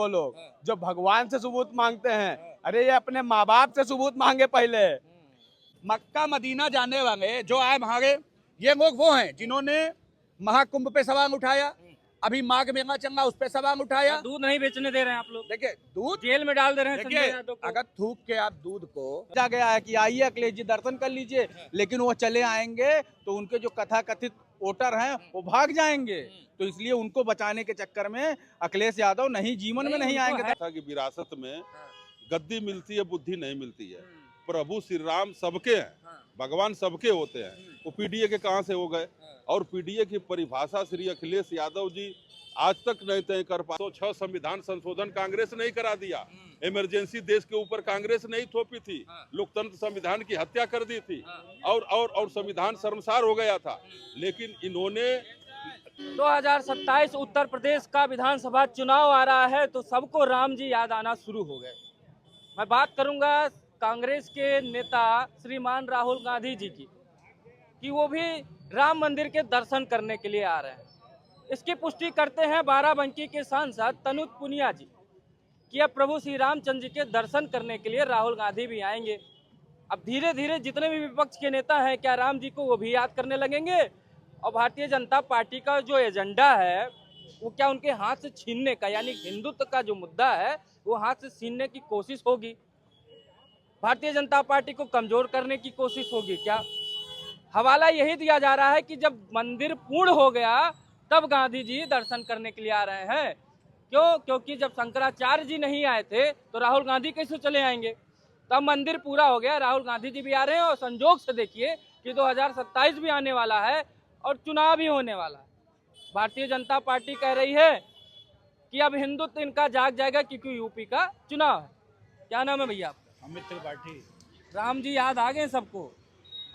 वो लोग जो भगवान से सबूत मांगते हैं, अरे ये अपने माँ बाप से सबूत मांगे पहले। मक्का मदीना जाने वाले जो आए हमारे, ये लोग वो हैं जिन्होंने महाकुंभ पे सवाल उठाया, अभी माघ मेला चल रहा उस पे सवाल उठाया। दूध नहीं बेचने दे रहे हैं आप लोग, देखिए दूध जेल में डाल दे रहे हैं देखिए, संजय यादव को। अगर थूक के आप दूध को जा गया है कि आइए अखिलेश जी दर्शन कर लीजिए, लेकिन वो चले आएंगे तो उनके जो कथा कथित वोटर हैं वो भाग जाएंगे, तो इसलिए उनको बचाने के चक्कर में अखिलेश यादव नहीं, जीवन में नहीं आएंगे। कि विरासत में गद्दी मिलती है, बुद्धि नहीं मिलती है। प्रभु श्री राम सबके हैं, भगवान सबके होते हैं। वो पीडीए के कहां से हो गए? और पीडीए की परिभाषा श्री अखिलेश यादव जी आज तक नहीं तय कर पाए। 106 संविधान संशोधन कांग्रेस नहीं करा दिया, इमरजेंसी देश के ऊपर कांग्रेस नहीं थोपी थी, लोकतंत्र संविधान की हत्या कर दी थी, और संविधान शर्मसार हो गया था। लेकिन इन्होंने 2027 उत्तर प्रदेश का विधानसभा चुनाव आ रहा है तो सबको राम जी याद आना शुरू हो गए। मैं बात करूंगा कांग्रेस के नेता श्रीमान राहुल गांधी जी की, कि वो भी राम मंदिर के दर्शन करने के लिए आ रहे हैं। इसकी पुष्टि करते हैं बाराबंकी के सांसद तनुज पुनिया जी कि अब प्रभु श्री रामचंद्र जी के दर्शन करने के लिए राहुल गांधी भी आएंगे। अब धीरे धीरे जितने भी विपक्ष के नेता हैं, क्या राम जी को वो भी याद करने लगेंगे? और भारतीय जनता पार्टी का जो एजेंडा है वो क्या उनके हाथ से छीनने का, यानी हिंदुत्व का जो मुद्दा है वो हाथ से छीनने की कोशिश होगी? भारतीय जनता पार्टी को कमजोर करने की कोशिश होगी क्या? हवाला यही दिया जा रहा है कि जब मंदिर पूर्ण हो गया तब गांधी जी दर्शन करने के लिए आ रहे हैं। क्यों? क्योंकि जब शंकराचार्य जी नहीं आए थे तो राहुल गांधी कैसे चले आएंगे? तब मंदिर पूरा हो गया, राहुल गांधी जी भी आ रहे हैं, और संजोग से देखिए कि 2027 भी आने वाला है और चुनाव भी होने वाला है। भारतीय जनता पार्टी कह रही है कि अब हिंदुत्व इनका जाग जाएगा क्योंकि यूपी का चुनाव है। क्या नाम है भैया आपका? अमित त्रिपाठी। राम जी याद आ गए सबको,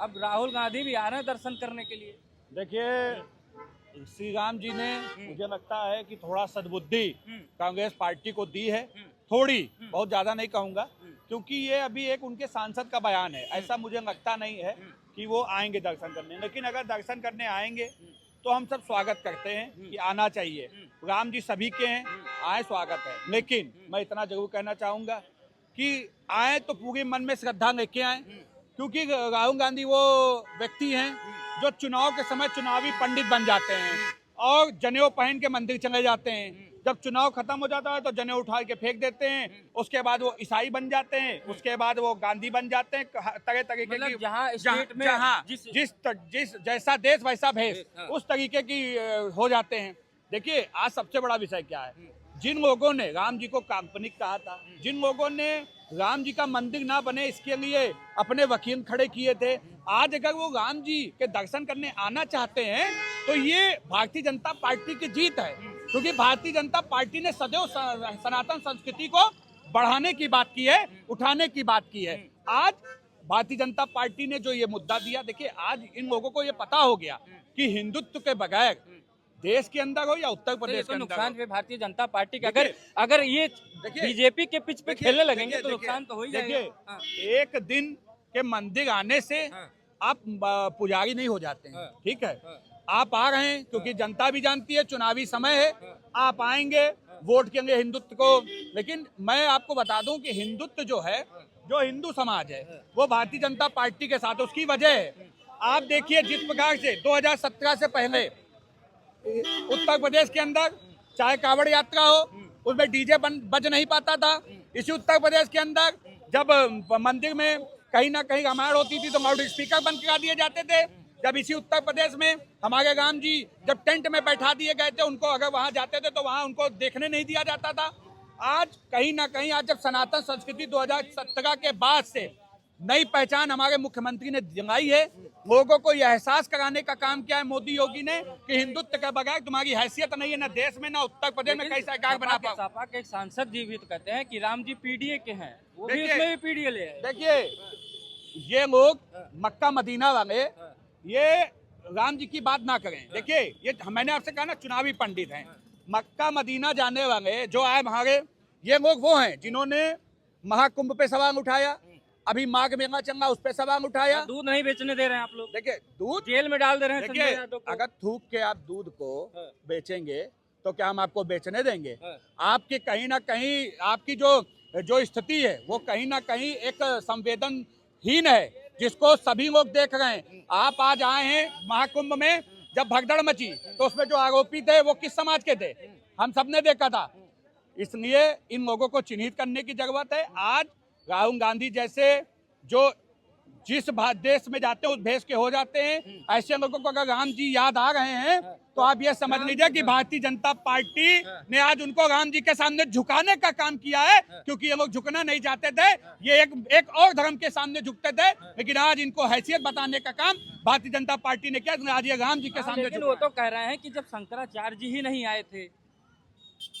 अब राहुल गांधी भी आ रहे हैं दर्शन करने के लिए। देखिए, श्री राम जी ने मुझे लगता है कि थोड़ा सद्बुद्धि कांग्रेस पार्टी को दी है, थोड़ी, बहुत ज्यादा नहीं कहूंगा, क्योंकि ये अभी एक उनके सांसद का बयान है। ऐसा मुझे लगता नहीं है कि वो आएंगे दर्शन करने, लेकिन अगर दर्शन करने आएंगे तो हम सब स्वागत करते हैं कि आना चाहिए। राम जी सभी के हैं, आए, स्वागत है। लेकिन मैं इतना जरूर कहना चाहूंगा कि आए तो पूरे मन में श्रद्धा लेके आए, क्योंकि राहुल गांधी वो व्यक्ति हैं जो चुनाव के समय चुनावी पंडित बन जाते हैं और जनेऊ पहन के मंदिर चले जाते हैं। जब चुनाव खत्म हो जाता है तो जनेऊ उठा के फेंक देते हैं, उसके बाद वो ईसाई बन जाते हैं, उसके बाद वो गांधी बन जाते हैं। तरह तरीके की, जहाँ स्टेट में जिस जैसा देश वैसा भेष, उस तरीके की हो जाते हैं। देखिए, आज सबसे बड़ा विषय क्या है? जिन लोगों ने राम जी को काल्पनिक कहा था, जिन लोगों ने राम जी का मंदिर ना बने इसके लिए अपने वकील खड़े किए थे, आज अगर वो राम जी के दर्शन करने आना चाहते हैं तो ये भारतीय जनता पार्टी की जीत है, क्योंकि भारतीय जनता पार्टी ने सदैव सनातन संस्कृति को बढ़ाने की बात की है, उठाने की बात की है। आज भारतीय जनता पार्टी ने जो ये मुद्दा दिया, देखिए आज इन लोगों को ये पता हो गया कि हिंदुत्व के बगैर देश के अंदर हो या उत्तर प्रदेश के अंदर नुकसान पे भारतीय जनता पार्टी का, अगर ये बीजेपी के पिच पे खेलने लगेंगे तो नुकसान तो हो ही जाएगा। देखिए, एक दिन के मंदिर आने से आप पुजारी नहीं हो जाते हैं, ठीक है? आप आ रहे हैं क्योंकि जनता भी जानती है चुनावी समय है, आप आएंगे, वोट के लिए हिंदुत्व को। लेकिन मैं आपको बता दूं कि हिंदुत्व जो है, जो हिंदू समाज है, वो भारतीय जनता पार्टी के साथ, उसकी वजह है। आप देखिए जिस प्रकार से 2017 से पहले उत्तर प्रदेश के अंदर चाहे कावड़ यात्रा हो, उसमें डीजे बज नहीं पाता था। इसी उत्तर प्रदेश के अंदर जब मंदिर में कहीं ना कहीं रामायण होती थी तो लाउड स्पीकर बंद करा दिए जाते थे। जब इसी उत्तर प्रदेश में हमारे राम जी जब टेंट में बैठा दिए गए थे, उनको अगर वहां जाते थे तो वहां उनको देखने नहीं दिया जाता था। आज कहीं ना कहीं, आज जब सनातन संस्कृति 2017 के बाद से नई पहचान हमारे मुख्यमंत्री ने दिलाई है, लोगों को यह एहसास कराने का काम किया है मोदी योगी ने कि हिंदुत्व के बगैर तुम्हारी हैसियत नहीं है, ना देश में ना उत्तर प्रदेश में, कैसा सरकार बना पाओ। सपा के एक सांसद जी भी तो कहते हैं कि राम जी पीडीए के हैं, वो भी इसमें भी पीडीए ले आए। देखिए, ये लोग मक्का मदीना वाले ये राम जी की बात ना करें। देखिए, ये मैंने आपसे कहा ना, चुनावी पंडित हैं। मक्का मदीना जाने वाले जो आए हमारे, ये लोग वो हैं जिन्होंने महाकुंभ पे सवाल उठाया, अभी माघ मेला चल रहा उस पे सवाल उठाया। दूध नहीं बेचने दे रहे हैं आप लोग, देखिए दूध जेल में डाल दे रहे हैं संजय यादव को। अगर थूक के आप दूध को बेचेंगे तो क्या हम आपको बेचने देंगे? आपकी कहीं ना कहीं आपकी जो स्थिति है वो कहीं ना कहीं एक संवेदनहीन है, जिसको सभी लोग देख रहे हैं। आप आज आए हैं महाकुंभ में, जब भगदड़ मची तो उसमें जो आरोपी थे वो किस समाज के थे? हम सबने देखा था। इसलिए इन लोगों को चिन्हित करने की जरूरत है। आज राहुल गांधी जैसे जो जिस देश में जाते हैं उस भेष के हो जाते हैं, ऐसे लोगों को अगर राम जी याद आ रहे हैं तो आप ये समझ लीजिए कि भारतीय जनता पार्टी ने आज उनको राम जी के सामने झुकाने का काम किया है, क्योंकि ये लोग झुकना नहीं चाहते थे। ये एक और धर्म के सामने झुकते थे, लेकिन आज इनको हैसियत बताने का काम भारतीय जनता पार्टी ने किया। आज ये राम जी के सामने लेकिन वो तो कह रहे हैं कि जब शंकराचार्य जी ही नहीं आए थे,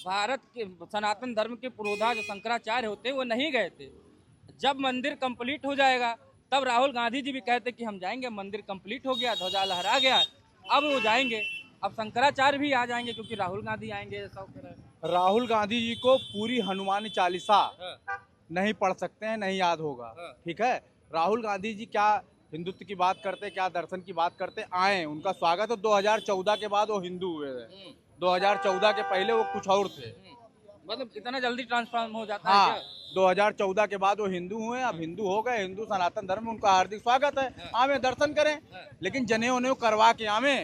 भारत के सनातन धर्म के पुरोधा जो शंकराचार्य होते वो नहीं गए थे। जब मंदिर कंप्लीट हो जाएगा तब राहुल गांधी जी भी कहते कि हम जाएंगे, मंदिर कंप्लीट हो गया, ध्वजा लहरा गया, अब वो जाएंगे। अब शंकराचार्य भी आ जाएंगे क्योंकि राहुल गांधी आएंगे, ऐसा कह रहे हैं। राहुल गांधी जी को पूरी हनुमान चालीसा नहीं पढ़ सकते हैं, नहीं याद होगा। ठीक है, राहुल गांधी जी क्या हिंदुत्व की बात करते, क्या दर्शन की बात करते, आए, उनका स्वागत है। 2014 के बाद वो हिंदू हुए थे, 2014 के पहले वो कुछ और थे। मतलब इतना जल्दी ट्रांसफॉर्म हो जाता हाँ, है? 2014 के बाद वो हिंदू हुए, अब हिंदू हो गए, हिंदू सनातन धर्म में उनका हार्दिक स्वागत है। आवे दर्शन करें, लेकिन जनेऊ उन्हें करवा के आवे।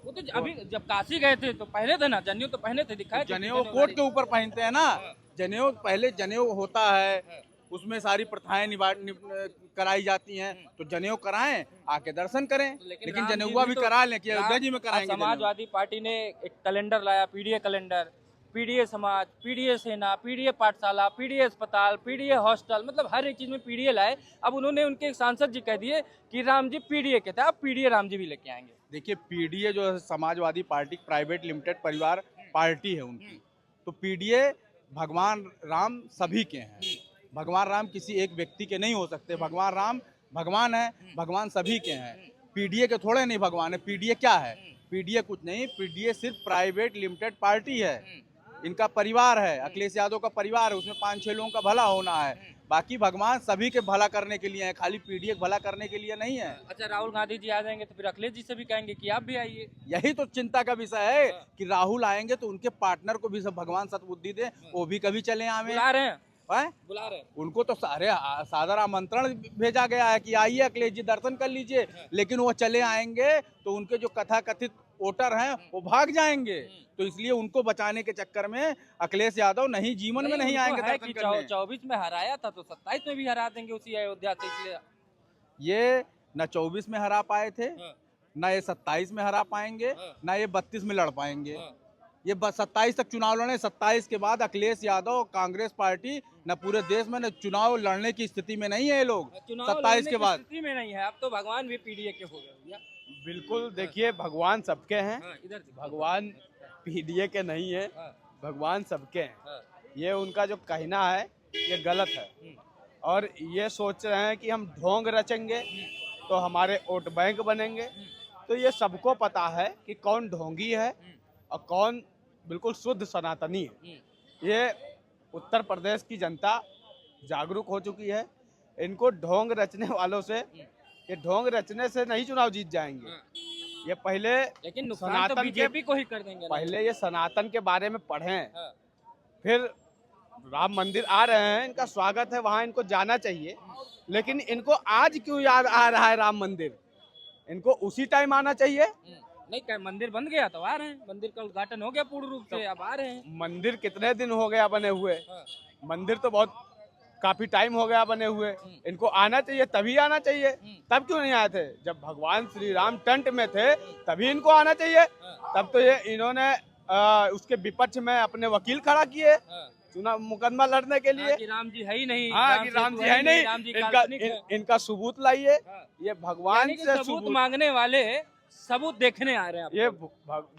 वो तो अभी जब काशी गए थे तो पहले थे ना, जनेऊ तो पहने थे, दिखाए थे। जनेऊ कोट के ऊपर पहनते हैं ना, जनेऊ पहले जनेऊ होता है, उसमें सारी प्रथाएं कराई जाती हैं, तो जनेऊ कराएं, आके दर्शन करें। लेकिन जनेऊआ भी करा लें कि अयोध्या जी में कराएंगे। समाजवादी पार्टी ने एक कैलेंडर लाया, पीडीए कैलेंडर, पीडीए समाज, पीडीए सेना, पीडीए पाठशाला, पीडीए अस्पताल, पीडीए हॉस्टल, मतलब हर एक चीज में पीडीए लाए। अब उन्होंने उनके एक सांसद जी कह दिए कि राम जी पीडीए के थे, अब पीडीए राम जी भी लेके आएंगे। देखिए, पीडीए जो है समाजवादी पार्टी प्राइवेट लिमिटेड परिवार पार्टी है उनकी, तो पीडीए भगवान राम सभी के हैं। भगवान राम किसी एक व्यक्ति के नहीं हो सकते। भगवान राम भगवान है, भगवान सभी के हैं। पीडीए के थोड़े नहीं भगवान है। पीडीए क्या है? पीडीए कुछ नहीं, पीडीए सिर्फ प्राइवेट लिमिटेड पार्टी है, इनका परिवार है, अखिलेश यादव का परिवार है, उसमें 5-6 लोगों का भला होना है। बाकी भगवान सभी के भला करने के लिए है, खाली पीडीए भला करने के लिए नहीं है। अच्छा, राहुल गांधी जी आ जाएंगे तो फिर अखिलेश जी से भी कहेंगे कि आप भी आइए। यही तो चिंता का विषय है कि राहुल आएंगे तो उनके पार्टनर को भी सब भगवान सद्बुद्धि दे, वो भी कभी चले आवे। बुला रहे हैं, बुला रहे हैं उनको तो सारे सादर आमंत्रण भेजा गया है कि आइए अखिलेश जी दर्शन कर लीजिए, लेकिन वो चले आएंगे तो उनके जो कथाकथित वोटर हैं वो भाग जाएंगे। तो इसलिए उनको बचाने के चक्कर में अखिलेश यादव नहीं, जीवन में नहीं आएंगे दर्शन करने। 24 में हराया था तो 27 में भी हरा देंगे उसी अयोध्या से, इसलिए ये न 24 में हरा पाए थे, न ये 27 में हरा पाएंगे, न ये 32 में लड़ पाएंगे। ये 27 तक चुनाव लड़े, 27 के बाद अखिलेश यादव कांग्रेस पार्टी न पूरे देश में न चुनाव लड़ने की स्थिति में नहीं है। ये लोग 27 के बाद स्थिति में नहीं है। अब तो भगवान भी पीडीए के हो गए भैया। बिल्कुल, देखिए भगवान सबके हैं, इधर भगवान पीडीए के नहीं है, भगवान सबके हैं। ये उनका जो कहना है ये गलत है, और ये सोच रहे हैं कि हम ढोंग रचेंगे तो हमारे वोट बैंक बनेंगे। तो ये सबको पता है कि कौन ढोंगी है और कौन बिल्कुल शुद्ध सनातनी है। ये उत्तर प्रदेश की जनता जागरूक हो चुकी है। इनको ढोंग रचने वालों से, ये ढोंग रचने से नहीं चुनाव जीत जाएंगे। ये पहले लेकिन नुकसान तो बीजेपी को ही कर देंगे। पहले ये सनातन के बारे में पढ़ें, फिर राम मंदिर आ रहे हैं, इनका स्वागत है, वहाँ इनको जाना चाहिए। लेकिन इनको आज क्यों याद आ रहा है राम मंदिर? इनको उसी टाइम आना चाहिए। नहीं, क्या मंदिर बन गया तो आ रहे हैं, मंदिर का उद्घाटन हो गया पूर्ण रूप से, अब आ रहे हैं। मंदिर कितने दिन हो गया बने हुए? मंदिर तो बहुत काफी टाइम हो गया बने हुए। इनको आना चाहिए, तभी आना चाहिए। तब क्यों नहीं आए थे? जब भगवान श्री राम टेंट में थे तभी इनको आना चाहिए। तब तो ये इन्होंने उसके विपक्ष में अपने वकील खड़ा किए चुनाव मुकदमा लड़ने के लिए। कि राम जी है ही नहीं। हाँ, कि राम जी है नहीं, इनका सबूत लाइए। ये भगवान से सबूत मांगने वाले सबूत देखने आ रहे हैं। ये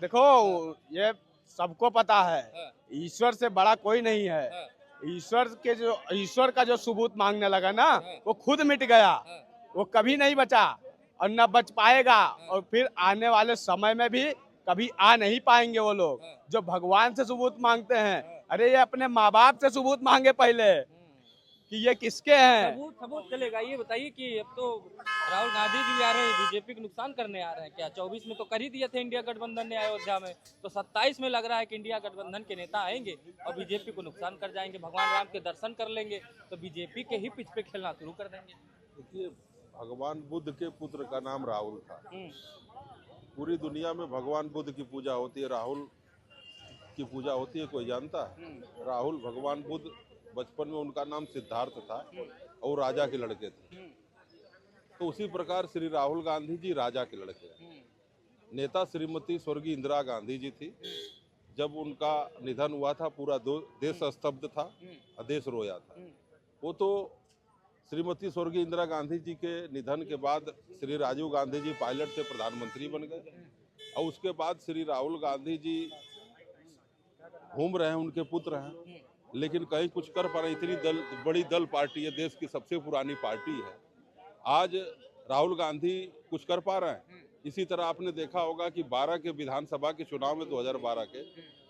देखो, ये सबको पता है ईश्वर से बड़ा कोई नहीं है। ईश्वर का जो सबूत मांगने लगा ना, वो खुद मिट गया, वो कभी नहीं बचा और न बच पाएगा। और फिर आने वाले समय में भी कभी आ नहीं पाएंगे वो लोग जो भगवान से सबूत मांगते हैं। अरे ये अपने माँ बाप से सबूत मांगे पहले कि ये किसके हैं। सबूत चलेगा। ये बताइए कि अब तो राहुल गांधी जी आ रहे हैं, बीजेपी को नुकसान करने आ रहे हैं क्या? 24 में तो कर ही दिए थे इंडिया गठबंधन ने अयोध्या में, तो 27 में लग रहा है कि इंडिया गठबंधन के नेता आएंगे और बीजेपी को नुकसान कर जाएंगे, भगवान राम के दर्शन कर लेंगे तो बीजेपी के ही पिच पे खेलना शुरू कर देंगे। देखिए, भगवान बुद्ध के पुत्र का नाम राहुल था। पूरी दुनिया में भगवान बुद्ध की पूजा होती है, राहुल की पूजा होती है, कोई जानता है? राहुल भगवान बुद्ध, बचपन में उनका नाम सिद्धार्थ था और राजा के लड़के थे। तो उसी प्रकार श्री राहुल गांधी जी राजा के लड़के हैं। नेता श्रीमती स्वर्गीय इंदिरा गांधी जी थी। जब उनका निधन हुआ था पूरा देश स्तब्ध था, देश रोया था। वो तो श्रीमती स्वर्गीय इंदिरा गांधी जी के निधन के बाद श्री राजीव गांधी जी पायलट से प्रधानमंत्री बन गए और उसके बाद श्री राहुल गांधी जी घूम रहे हैं, उनके पुत्र हैं, लेकिन कहीं कुछ कर पा रहे। इतनी बड़ी दल पार्टी है, देश की सबसे पुरानी पार्टी है, आज राहुल गांधी कुछ कर पा रहे हैं। इसी तरह आपने देखा होगा कि 12 के विधानसभा के चुनाव में 2012 के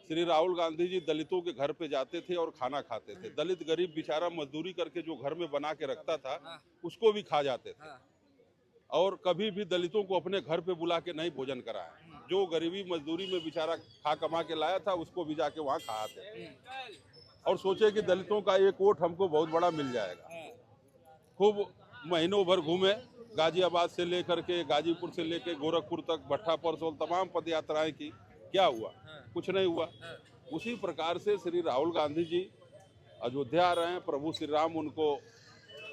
श्री राहुल गांधी जी दलितों के घर पे जाते थे और खाना खाते थे। दलित गरीब बेचारा मजदूरी करके जो घर में बना के रखता था उसको भी खा जाते थे और कभी भी दलितों को अपने घर पे बुला के नहीं भोजन कराया। जो गरीबी मजदूरी में बेचारा खा कमा के लाया था उसको भी जाके वहाँ खाते और सोचे कि दलितों का एक वोट हमको बहुत बड़ा मिल जाएगा। खूब महीनों भर घूमे, गाजियाबाद से लेकर के गाजीपुर से लेकर गोरखपुर तक, भट्टा परसोल तमाम पद यात्राएं की। क्या हुआ? कुछ नहीं हुआ। उसी प्रकार से श्री राहुल गांधी जी अयोध्या आ रहे हैं। प्रभु श्री राम उनको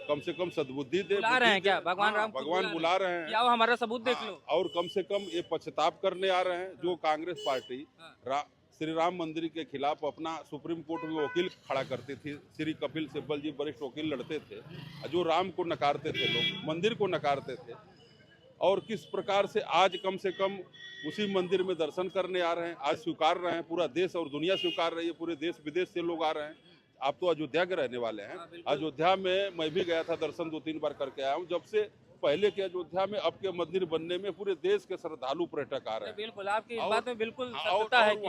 कम से कम सद्बुद्धि दे। बुला रहे हैं क्या? भगवान राम भगवान बुला रहे हैं। क्या हमारा सबूत देख लो। और कम से कम ये पश्चाताप करने आ रहे हैं। जो कांग्रेस पार्टी श्री राम मंदिर के खिलाफ अपना सुप्रीम कोर्ट में वकील खड़ा करती थी, श्री कपिल सिब्बल जी वरिष्ठ वकील लड़ते थे, जो राम को नकारते थे, लोग मंदिर को नकारते थे, और किस प्रकार से आज कम से कम उसी मंदिर में दर्शन करने आ रहे हैं, आज स्वीकार रहे हैं। पूरा देश और दुनिया स्वीकार रही है, पूरे देश विदेश से लोग आ रहे हैं। आप तो अयोध्या के रहने वाले हैं। अयोध्या में मैं भी गया था, दर्शन 2-3 बार करके आया हूँ। जब से पहले के अयोध्या में अब के मंदिर बनने में पूरे देश के श्रद्धालु पर्यटक आ रहे हैं। बिल्कुल, आपकी इस बात में बिल्कुल सत्यता है कि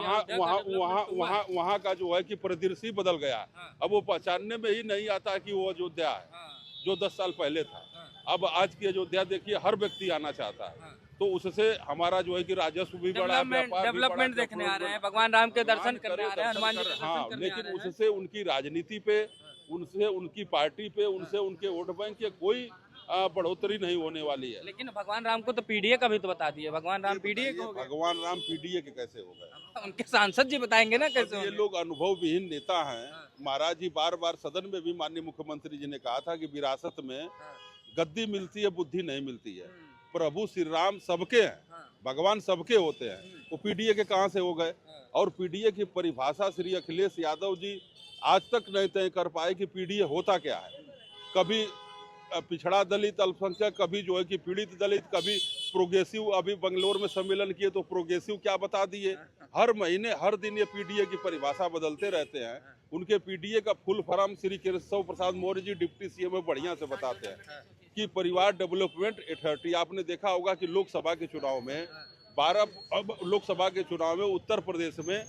वहाँ का जो है कि परिदृश्य बदल गया। अब वो पहचानने में ही नहीं आता कि वो अयोध्या है जो 10 साल पहले था। अब आज की अयोध्या देखिए, हर व्यक्ति आना चाहता है, तो उससे हमारा जो है कि राजस्व भी बढ़ा, डेवलपमेंट देखने आ रहे हैं, भगवान राम के दर्शन करने आ रहे हैं, हनुमान जी के दर्शन हाँ, करने आ रहे हैं। लेकिन उससे उनकी राजनीति पे, उनसे उनकी पार्टी पे, उनसे उनके वोट बैंक के कोई बढ़ोतरी नहीं होने वाली है। लेकिन भगवान राम को तो पीडीए का भी तो बता दिए। भगवान राम पीडीए को हो गए। भगवान राम पीडीए के कैसे हो गए? उनके सांसद जी बताएंगे ना कैसे ये लोग अनुभव विहीन नेता हैं। महाराज जी बार बार सदन में भी माननीय मुख्यमंत्री जी ने कहा था कि विरासत में गद्दी मिलती है, बुद्धि नहीं मिलती है। प्रभु श्री राम सबके हैं, भगवान सबके होते हैं, वो पीडीए के कहाँ से हो गए? और पीडीए की परिभाषा श्री अखिलेश यादव जी आज तक नहीं तय कर पाए कि पीडीए होता क्या है। कभी पिछड़ा दलित अल्पसंख्यक, कभी जो है कि पीड़ित दलित, कभी प्रोग्रेसिव। अभी बंगलोर में सम्मेलन किए तो प्रोग्रेसिव क्या बता दिए। हर महीने हर दिन ये पीडीए की परिभाषा बदलते रहते हैं। उनके पीडीए का full form Shri Keshav Prasad Maurya ji deputy CM बढ़िया से बताते हैं कि परिवार डेवलपमेंट अथॉरिटी। आपने देखा होगा कि लोकसभा के चुनाव में 12 लोकसभा के चुनाव में उत्तर प्रदेश में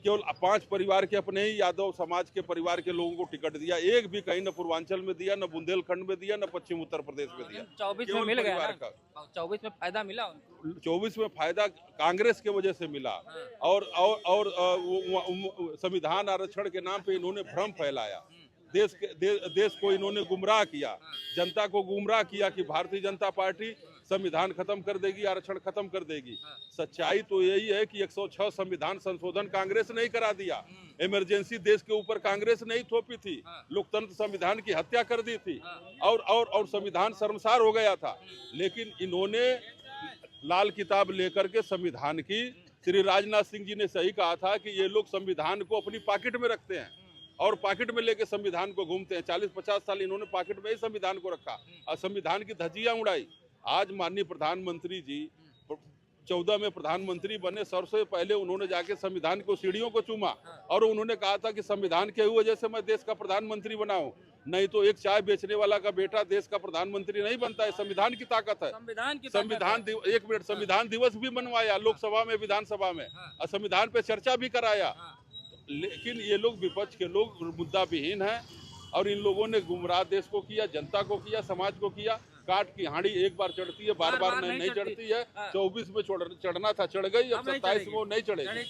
केवल 5 परिवार के अपने ही यादव समाज के परिवार के लोगों को टिकट दिया। एक भी कहीं न पूर्वांचल में दिया, न बुंदेलखंड में दिया, न पश्चिम उत्तर प्रदेश में दिया। 24 में मिल गया ना? 24 में फायदा मिला उनको। 24 में फायदा कांग्रेस के वजह से मिला। और संविधान आरक्षण के नाम पे इन्होंने भ्रम फैलाया। देश को इन्होंने गुमराह किया, जनता को गुमराह किया कि भारतीय जनता पार्टी संविधान खत्म कर देगी, आरक्षण खत्म कर देगी। सच्चाई तो यही है कि 106 संविधान संशोधन कांग्रेस नहीं करा दिया। इमरजेंसी देश के ऊपर कांग्रेस नहीं थोपी थी। लोकतंत्र संविधान की हत्या कर दी थी और संविधान शर्मसार हो गया था। लेकिन इन्होंने लाल किताब लेकर के संविधान की, श्री राजनाथ सिंह जी ने सही कहा था कि ये लोग संविधान को अपनी पॉकेट में रखते हैं और पॉकेट में लेके संविधान को घूमते हैं। 40-50 साल इन्होंने पॉकेट में ही संविधान को रखा और संविधान की धज्जियां उड़ाई। आज माननीय प्रधानमंत्री जी 14 में प्रधानमंत्री बने, सबसे पहले उन्होंने जाके संविधान को सीढ़ियों को चूमा और उन्होंने कहा था कि संविधान के वजह से मैं देश का प्रधानमंत्री बना हूं, नहीं तो एक चाय बेचने वाला का बेटा देश का प्रधानमंत्री नहीं बनता है। संविधान की ताकत है। संविधान दिवस भी मनवाया लोकसभा में, विधानसभा में, और संविधान पे चर्चा भी कराया। लेकिन ये लोग, विपक्ष के लोग मुद्दा विहीन है। और इन लोगों ने गुमराह देश को किया, जनता को किया, समाज को किया। काट की हांडी एक बार चढ़ती है, बार बार नहीं चढ़ती है। 24 में चढ़ना था, चढ़ गई, अब 27 में वो नहीं चढ़ेगी।